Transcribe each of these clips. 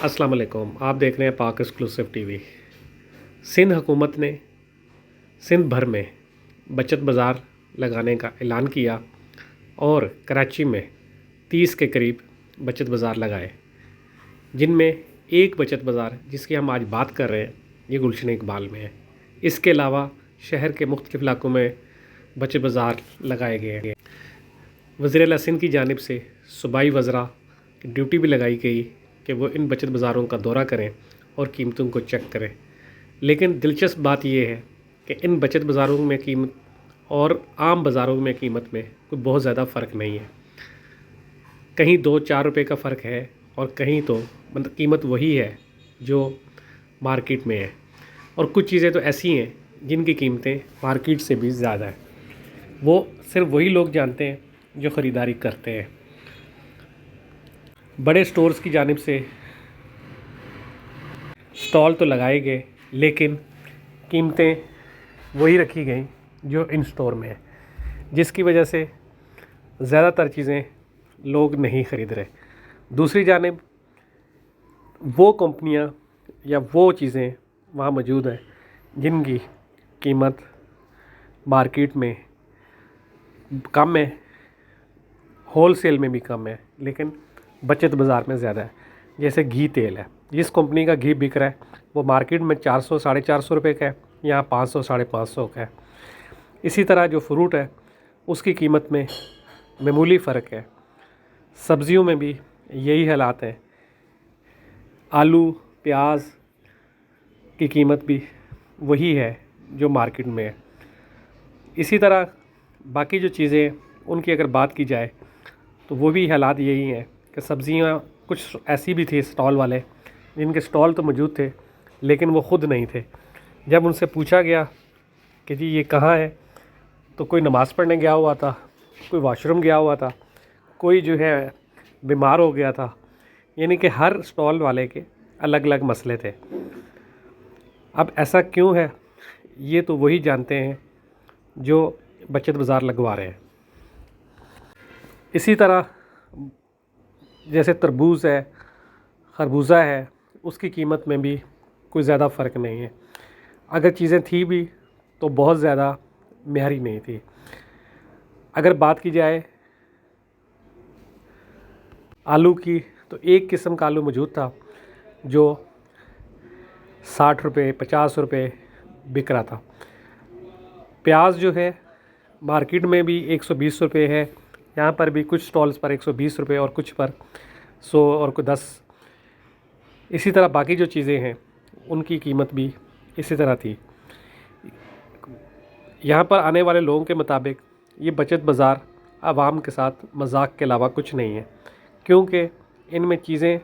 अस्सलाम वालेकुम। आप देख रहे हैं पाक एक्सक्लूसिव टीवी। सिंध हुकूमत ने सिंध भर में बचत बाज़ार लगाने का ऐलान किया और कराची में 30 के करीब बचत बाज़ार लगाए, जिनमें एक बचत बाज़ार जिसकी हम आज बात कर रहे हैं ये गुलशन इकबाल में है। इसके अलावा शहर के मुख्तलिफ़ इलाकों में बचत बाज़ार लगाए गए हैं। वज़ीर आला सिंध की जानिब से सूबाई वज़रा की ड्यूटी भी लगाई गई कि वो इन बचत बाज़ारों का दौरा करें और कीमतों को चेक करें। लेकिन दिलचस्प बात यह है कि इन बचत बाज़ारों में कीमत और आम बाज़ारों में कीमत में कोई बहुत ज़्यादा फ़र्क नहीं है। कहीं 2-4 रुपए का फ़र्क है और कहीं तो मतलब कीमत वही है जो मार्केट में है, और कुछ चीज़ें तो ऐसी हैं जिनकी कीमतें मार्केट से भी ज़्यादा हैं। वो सिर्फ वही लोग जानते हैं जो ख़रीदारी करते हैं। बड़े स्टोर्स की जानिब से स्टॉल तो लगाए गए, लेकिन कीमतें वही रखी गई जो इन स्टोर में है, जिसकी वजह से ज़्यादातर चीज़ें लोग नहीं ख़रीद रहे। दूसरी जानिब वो कंपनियां या वो चीज़ें वहाँ मौजूद हैं जिनकी कीमत मार्केट में कम है, होलसेल में भी कम है, लेकिन बचत बाज़ार में ज़्यादा है। जैसे घी तेल है, जिस कंपनी का घी बिक रहा है वो मार्केट में 400-450 रुपये का है, यहाँ 500-550 का है। इसी तरह जो फ्रूट है उसकी कीमत में मामूली फ़र्क है। सब्ज़ियों में भी यही हालात हैं। आलू प्याज की कीमत भी वही है जो मार्केट में है। इसी तरह बाकी जो चीज़ें हैं उनकी अगर बात की जाए तो वो भी हालात यही हैं कि सब्ज़ियाँ कुछ ऐसी भी थी स्टॉल वाले जिनके स्टॉल तो मौजूद थे लेकिन वो ख़ुद नहीं थे। जब उनसे पूछा गया कि जी ये कहाँ है, तो कोई नमाज़ पढ़ने गया हुआ था, कोई वॉशरूम गया हुआ था, कोई जो है बीमार हो गया था। यानी कि हर स्टॉल वाले के अलग अलग मसले थे। अब ऐसा क्यों है ये तो वही जानते हैं जो बचत बाज़ार लगवा रहे हैं। इसी तरह जैसे तरबूज़ है, खरबूजा है, उसकी कीमत में भी कोई ज़्यादा फ़र्क नहीं है। अगर चीज़ें थी भी तो बहुत ज़्यादा म्यारी नहीं थी। अगर बात की जाए आलू की तो एक किस्म का आलू मौजूद था जो 60 रुपये 50 रुपये बिक रहा था। प्याज जो है मार्केट में भी 120 रुपये है, यहाँ पर भी कुछ स्टॉल्स पर 120 रुपये और कुछ पर 100 और कोई 10। इसी तरह बाकी जो चीज़ें हैं उनकी कीमत भी इसी तरह थी। यहाँ पर आने वाले लोगों के मुताबिक ये बचत बाज़ार आवाम के साथ मजाक के अलावा कुछ नहीं है, क्योंकि इनमें चीज़ें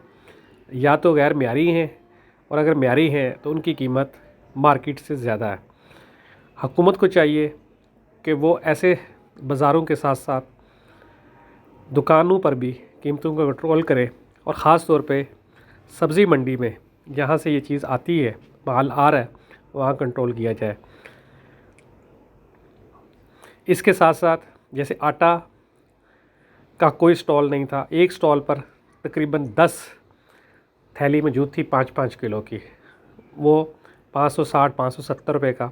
या तो गैर म्यारी हैं और अगर म्यारी हैं तो उनकी कीमत मार्केट से ज़्यादा है। हुकूमत को चाहिए कि वो ऐसे बाज़ारों के साथ साथ दुकानों पर भी कीमतों को कंट्रोल करे, और ख़ास तौर पे सब्ज़ी मंडी में जहाँ से ये चीज़ आती है, माल आ रहा है, वहाँ कंट्रोल किया जाए। इसके साथ साथ जैसे आटा का कोई स्टॉल नहीं था, एक स्टॉल पर तकरीबन 10 थैली मौजूद थी 5-5 किलो की, वो 560-570 रुपये का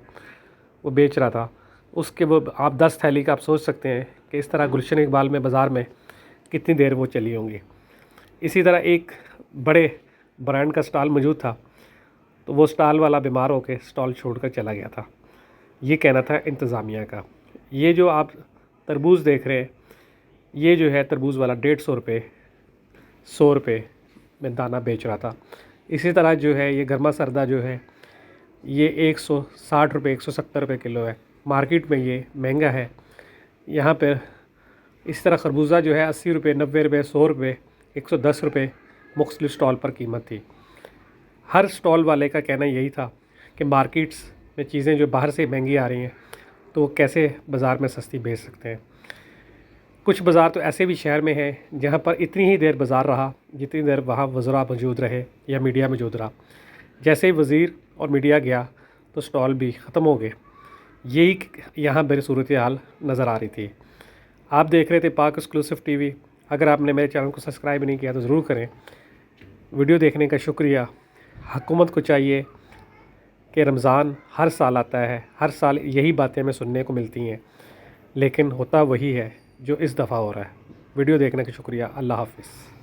वो बेच रहा था। उसके वो आप 10 थैली का आप सोच सकते हैं कि इस तरह गुलशन इकबाल में बाज़ार में कितनी देर वो चली होंगी। इसी तरह एक बड़े ब्रांड का स्टॉल मौजूद था, तो वो स्टॉल वाला बीमार होकर स्टॉल छोड़कर चला गया था। ये कहना था इंतज़ामिया का। ये जो आप तरबूज़ देख रहे हैं, ये जो है तरबूज़ वाला 150 रुपये 100 रुपये में दाना बेच रहा था। इसी तरह जो है ये गर्मा सरदा जो है ये 160 रुपये 170 रुपये किलो है। मार्केट में ये महंगा है। यहाँ पर इस तरह खरबूजा जो है 80 रुपये 90 रुपये 100 रुपये 110 रुपये मुख्तलिफ स्टॉल पर कीमत थी। हर स्टॉल वाले का कहना यही था कि मार्केट्स में चीज़ें जो बाहर से महंगी आ रही हैं तो कैसे बाज़ार में सस्ती बेच सकते हैं। कुछ बाज़ार तो ऐसे भी शहर में हैं जहाँ पर इतनी ही देर बाज़ार रहा जितनी देर वहाँ वज़रा मौजूद रहे या मीडिया मौजूद रहा। जैसे ही वज़ीर और मीडिया गया तो स्टॉल भी ख़त्म हो गए। यही यहाँ मेरी सूरत हाल नज़र आ रही थी। आप देख रहे थे पाक एक्सक्लूसिव टीवी। अगर आपने मेरे चैनल को सब्सक्राइब नहीं किया तो ज़रूर करें। ویڈیو دیکھنے کا شکریہ۔ حکومت کو چاہیے کہ رمضان ہر سال آتا ہے، ہر سال یہی باتیں ہمیں سننے کو ملتی ہیں، لیکن ہوتا وہی ہے جو اس دفعہ ہو رہا ہے۔ ویڈیو دیکھنے کا شکریہ۔ اللہ حافظ۔